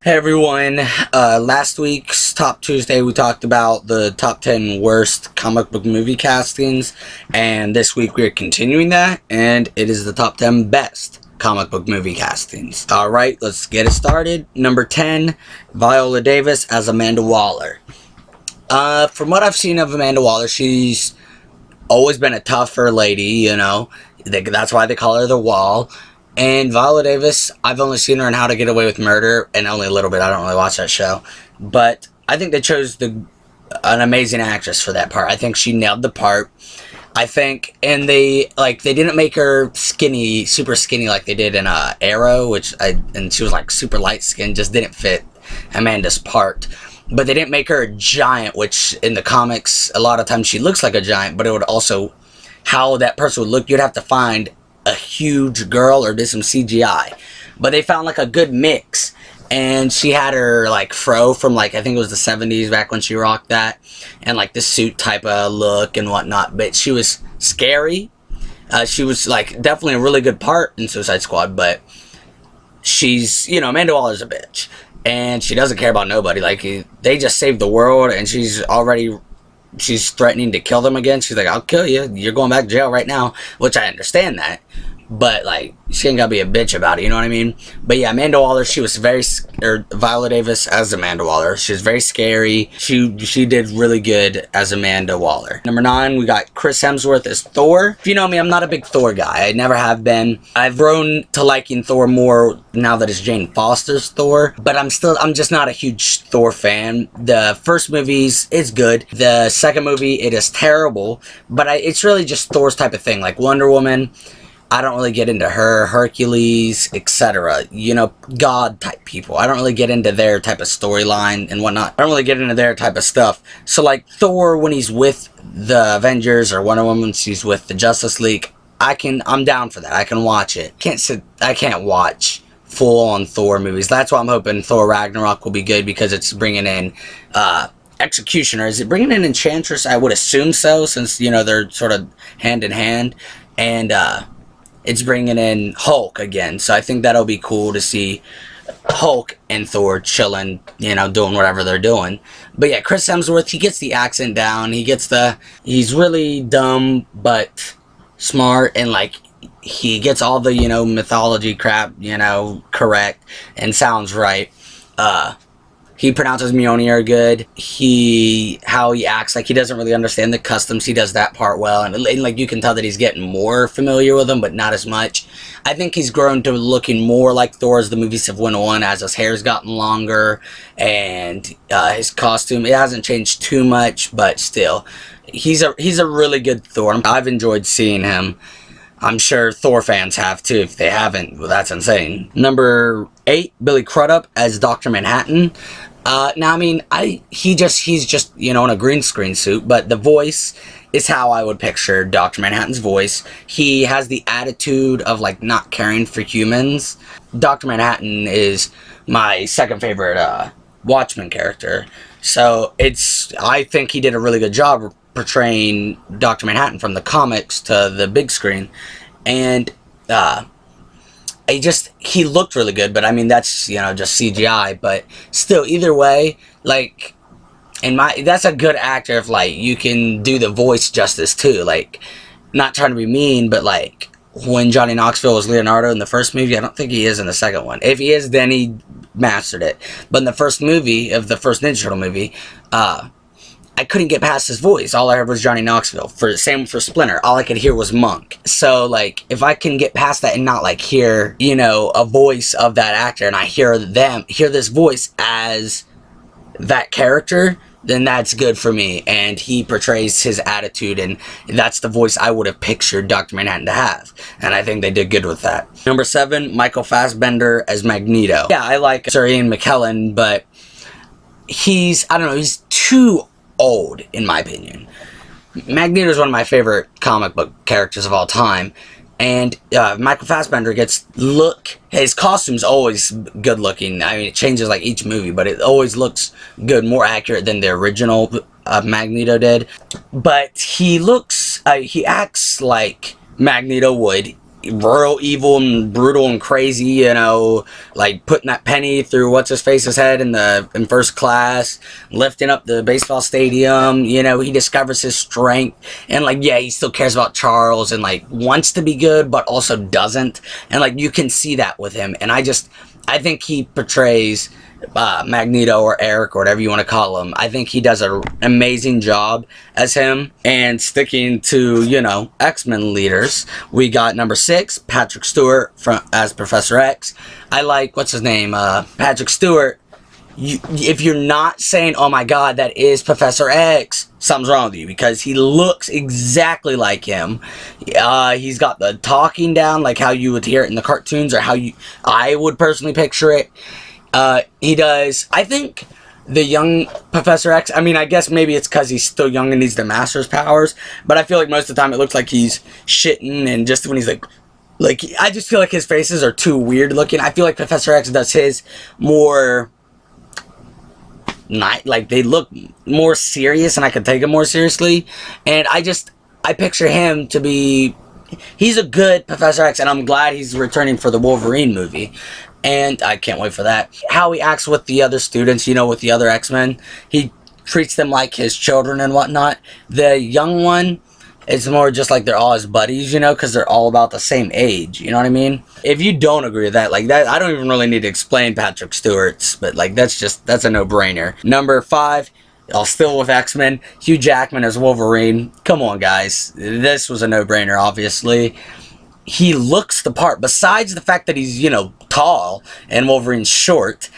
Hey everyone, last week's Top Tuesday we talked about the top 10 worst comic book movie castings, and this week we're continuing that, and it is the top 10 best comic book movie castings. Alright, let's get it started. Number 10, Viola Davis as Amanda Waller. From what I've seen of Amanda Waller, she's always been a tougher lady, you know, that's why they call her the Wall. And Viola Davis, I've only seen her in How to Get Away with Murder, and only a little bit. I don't really watch that show. But I think they chose an amazing actress for that part. I think she nailed the part. I think, and they didn't make her skinny, super skinny like they did in Arrow, and she was like super light skinned, just didn't fit Amanda's part. But they didn't make her a giant, which in the comics, a lot of times she looks like a giant, but it would also, how that person would look, you'd have to find a huge girl or did some CGI, but they found like a good mix, and she had her like fro from like I think it was the 70s back when she rocked that, and like the suit type of look and whatnot, but she was scary. She was like definitely a really good part in Suicide Squad, but she's, you know, Amanda Waller's a bitch and she doesn't care about nobody. Like they just saved the world and she's threatening to kill them again. She's like, I'll kill you. You're going back to jail right now. Which I understand that. But, like, she ain't gotta be a bitch about it, you know what I mean? But yeah, Amanda Waller, she was Viola Davis as Amanda Waller. She was very scary. She did really good as Amanda Waller. Number 9, we got Chris Hemsworth as Thor. If you know me, I'm not a big Thor guy. I never have been. I've grown to liking Thor more now that it's Jane Foster's Thor. But I'm just not a huge Thor fan. The first movie's is good. The second movie, it is terrible. But it's really just Thor's type of thing. Like Wonder Woman, I don't really get into her, Hercules, etc. You know, God type people. I don't really get into their type of storyline and whatnot. I don't really get into their type of stuff. So like Thor, when he's with the Avengers, or Wonder Woman when she's with the Justice League, I'm down for that. I can watch it. I can't watch full-on Thor movies. That's why I'm hoping Thor Ragnarok will be good, because it's bringing in Executioner. Is it bringing in Enchantress? I would assume so, since, you know, they're sort of hand in hand. And it's bringing in Hulk again, so I think that'll be cool to see Hulk and Thor chilling, you know, doing whatever they're doing. But yeah, Chris Hemsworth, he gets the accent down. He's really dumb but smart, and like he gets all the, you know, mythology crap, you know, correct and sounds right. He pronounces Mjolnir good. How he acts, like he doesn't really understand the customs. He does that part well. And like you can tell that he's getting more familiar with them, but not as much. I think he's grown to looking more like Thor as the movies have went on, as his hair's gotten longer. And his costume, it hasn't changed too much, but still. He's a really good Thor. I've enjoyed seeing him. I'm sure Thor fans have too. If they haven't, well, that's insane. Number 8, Billy Crudup as Dr. Manhattan. Now, I mean, he's just, you know, in a green screen suit, but the voice is how I would picture Dr. Manhattan's voice. He has the attitude of, like, not caring for humans. Dr. Manhattan is my second favorite, Watchmen character. So, I think he did a really good job portraying Dr. Manhattan from the comics to the big screen. And, he looked really good, but I mean, that's, you know, just CGI, but still, either way, like, that's a good actor if, like, you can do the voice justice, too, like, not trying to be mean, but, like, when Johnny Knoxville was Leonardo in the first movie, I don't think he is in the second one. If he is, then he mastered it, but in the first movie, of the first Ninja Turtle movie, I couldn't get past his voice. All I heard was Johnny Knoxville. Same for Splinter. All I could hear was Monk. So, like, if I can get past that and not, like, hear, you know, a voice of that actor, and I hear this voice as that character, then that's good for me. And he portrays his attitude, and that's the voice I would have pictured Dr. Manhattan to have. And I think they did good with that. Number 7, Michael Fassbender as Magneto. Yeah, I like Sir Ian McKellen, but he's too old, in my opinion. Magneto is one of my favorite comic book characters of all time, and Michael Fassbender his costume's always good looking. I mean, it changes like each movie, but it always looks good, more accurate than the original Magneto did. But he acts like Magneto would real evil and brutal and crazy, you know, like putting that penny through what's-his-face's head in first class, lifting up the baseball stadium, you know, he discovers his strength, and like, yeah, he still cares about Charles, and like, wants to be good, but also doesn't, and like, you can see that with him, and I think he portrays Magneto or Eric or whatever you want to call him. I think he does an amazing job as him. And sticking to, you know, X-Men leaders, we got number 6, Patrick Stewart as Professor X. I like, what's his name, Patrick Stewart. If you're not saying, oh my god, that is Professor X, something's wrong with you, because he looks exactly like him. He's got the talking down, like how you would hear it in the cartoons, or how I would personally picture it. He does, I think, the young Professor X, I mean, I guess maybe it's because he's still young and needs the Master's powers, but I feel like most of the time it looks like he's shitting, and just when he's like, I just feel like his faces are too weird looking. I feel like Professor X does his more, like, they look more serious, and I could take him more seriously, and I picture him to be, he's a good Professor X, and I'm glad he's returning for the Wolverine movie. And I can't wait for that. How he acts with the other students, you know, with the other X-Men. He treats them like his children and whatnot. The young one, it's more just like they're all his buddies, you know, because they're all about the same age, you know what I mean? If you don't agree with that, like that, I don't even really need to explain Patrick Stewart's, but like that's a no-brainer. Number 5, still with X-Men, Hugh Jackman as Wolverine. Come on, guys. This was a no-brainer, obviously. He looks the part. Besides the fact that he's, you know, tall and Wolverine's short,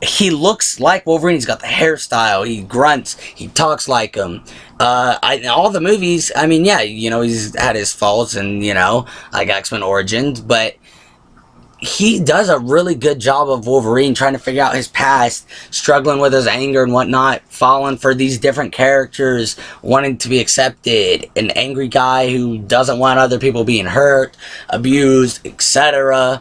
he looks like Wolverine. He's got the hairstyle, he grunts, he talks like him. In all the movies, I mean, yeah, you know, he's had his faults and, you know, like X-Men Origins, but he does a really good job of Wolverine, trying to figure out his past, struggling with his anger and whatnot, falling for these different characters, wanting to be accepted, an angry guy who doesn't want other people being hurt, abused, etc.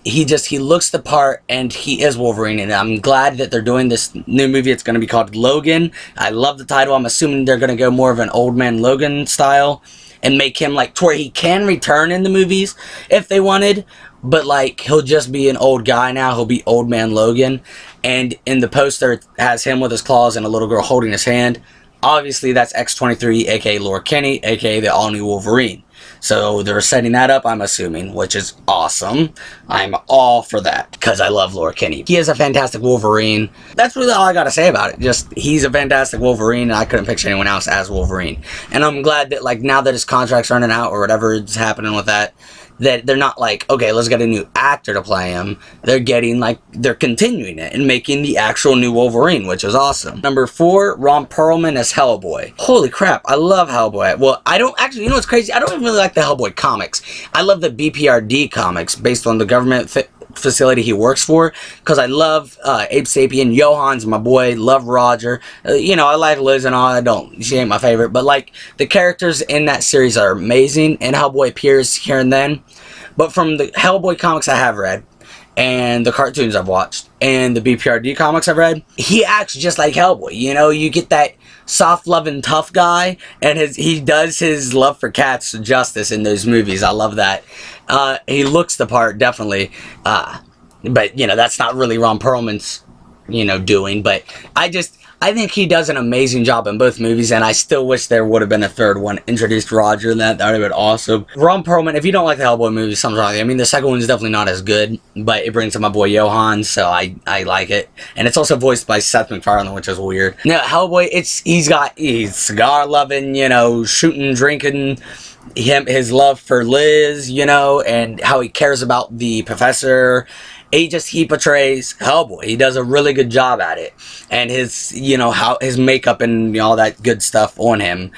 He looks the part, and he is Wolverine, and I'm glad that they're doing this new movie. It's going to be called Logan. I love the title. I'm assuming they're going to go more of an Old Man Logan style, and make him like to where he can return in the movies if they wanted, but like he'll just be an old guy now. He'll be Old Man Logan, and in the poster it has him with his claws and a little girl holding his hand. Obviously that's X-23, aka Laura Kinney, aka the all-new Wolverine. So they're setting that up, I'm assuming, which is awesome. I'm all for that, because I love Laura Kinney. He is a fantastic Wolverine. That's really all I gotta say about it. Just, he's a fantastic Wolverine, and I couldn't picture anyone else as Wolverine. And I'm glad that, like, now that his contract's running out, or whatever is happening with that, that they're not like, okay, let's get a new actor to play him. They're getting, like, they're continuing it and making the actual new Wolverine, which is awesome. Number 4, Ron Perlman as Hellboy. Holy crap, I love Hellboy. Well, I don't actually, you know what's crazy? I don't even really like the Hellboy comics. I love the BPRD comics based on the government facility he works for, because I love Abe Sapien. Johan's my boy. Love Roger. You know, I like Liz and all. She ain't my favorite, but like the characters in that series are amazing, and Hellboy appears here and then. But from the Hellboy comics I have read, and the cartoons I've watched, and the BPRD comics I've read, he acts just like Hellboy. You know, you get that soft-loving tough guy, and he does his love for cats justice in those movies. I love that. He looks the part, definitely. But, you know, that's not really Ron Perlman's, you know, doing. But I think he does an amazing job in both movies, and I still wish there would have been a third one. Introduced Roger in that. That would have been awesome. Ron Perlman, if you don't like the Hellboy movies, something's wrong with you. I mean, the second one's definitely not as good, but it brings up my boy Johan, so I like it. And it's also voiced by Seth MacFarlane, which is weird. Now, Hellboy, he's cigar-loving, you know, shooting, drinking, his love for Liz, you know, and how he cares about the professor. He portrays Hellboy. He does a really good job at it. And his, you know, how his makeup and, you know, all that good stuff on him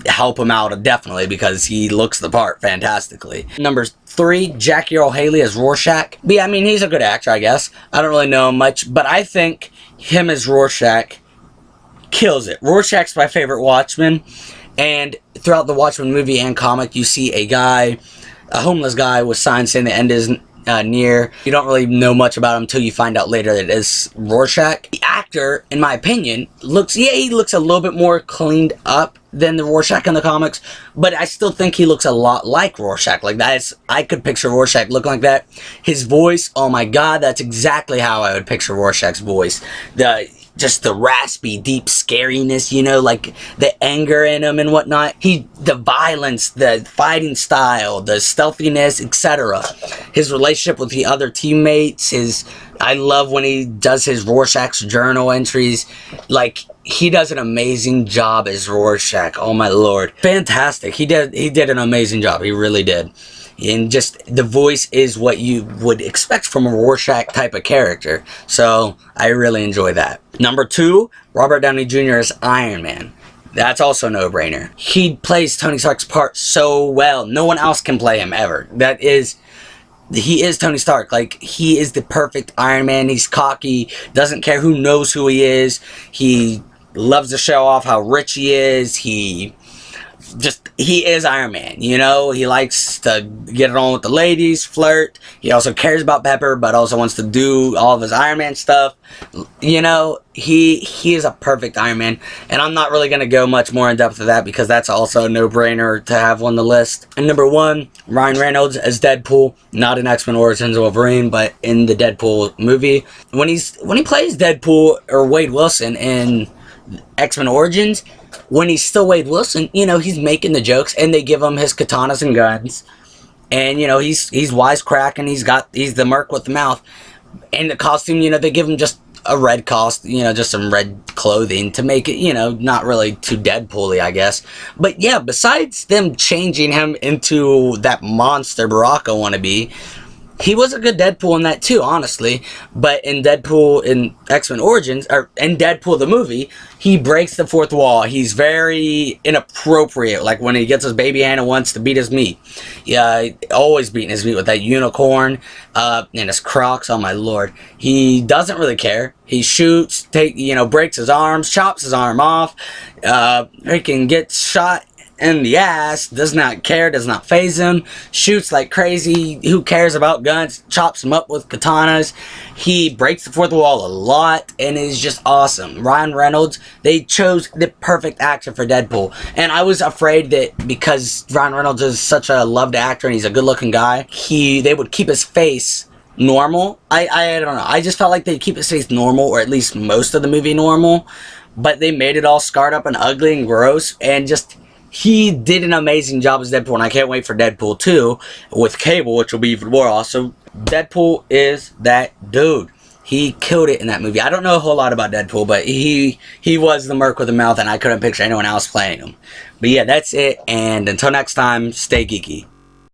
help him out definitely, because he looks the part fantastically. Number 3, Jackie Earle Haley as Rorschach. But yeah, I mean, he's a good actor, I guess. I don't really know him much, but I think him as Rorschach kills it. Rorschach's my favorite Watchmen, and throughout the Watchmen movie and comic, you see a homeless guy with signs saying the near. You don't really know much about him until you find out later that it is Rorschach. The actor, in my opinion, he looks a little bit more cleaned up than the Rorschach in the comics, but I still think he looks a lot like Rorschach. Like, I could picture Rorschach looking like that. His voice, oh my god, that's exactly how I would picture Rorschach's voice. Just the raspy, deep scariness, you know, like the anger in him and whatnot. The violence, the fighting style, the stealthiness, etc. His relationship with the other teammates, I love when he does his Rorschach's journal entries. Like, he does an amazing job as Rorschach. Oh my lord. Fantastic. He did an amazing job. He really did. And just, the voice is what you would expect from a Rorschach type of character. So, I really enjoy that. Number 2, Robert Downey Jr. as Iron Man. That's also a no-brainer. He plays Tony Stark's part so well. No one else can play him ever. He is Tony Stark. Like, he is the perfect Iron Man. He's cocky, doesn't care who knows who he is. He loves to show off how rich he is. He is Iron Man, you know. He likes to get it on with the ladies, flirt. He also cares about Pepper, but also wants to do all of his Iron Man stuff. You know, he is a perfect Iron Man, and I'm not really going to go much more in depth of that because that's also a no-brainer to have on the list. And number 1, Ryan Reynolds as Deadpool, not in X-Men Origins Wolverine, but in the Deadpool movie. When he plays Deadpool or Wade Wilson in X-Men Origins, when he's still Wade Wilson, you know, he's making the jokes, and they give him his katanas and guns, and, you know, he's wisecracking, he's the merc with the mouth, and the costume, you know, they give him just a red costume, you know, just some red clothing to make it, you know, not really too Deadpool-y, I guess. But yeah, besides them changing him into that monster Baraka wannabe, he was a good Deadpool in that too, honestly. But in Deadpool in X-Men Origins, or in Deadpool the movie, he breaks the fourth wall. He's very inappropriate. Like when he gets his baby hand and wants to beat his meat. Yeah, always beating his meat with that unicorn and his Crocs. Oh my lord. He doesn't really care. He shoots, breaks his arms, chops his arm off. He can get shot in the ass, does not care, does not faze him, shoots like crazy, who cares about guns, chops him up with katanas. He breaks the fourth wall a lot, and is just awesome. Ryan Reynolds, they chose the perfect actor for Deadpool, and I was afraid that because Ryan Reynolds is such a loved actor, and he's a good looking guy, they would keep his face normal. I don't know, I just felt like they'd keep his face normal, or at least most of the movie normal, but they made it all scarred up and ugly and gross, and just, he did an amazing job as Deadpool, and I can't wait for Deadpool 2 with Cable, which will be even more awesome. Deadpool is that dude. He killed it in that movie. I don't know a whole lot about Deadpool, but he was the merc with the mouth, and I couldn't picture anyone else playing him. But yeah, that's it, and until next time, stay geeky.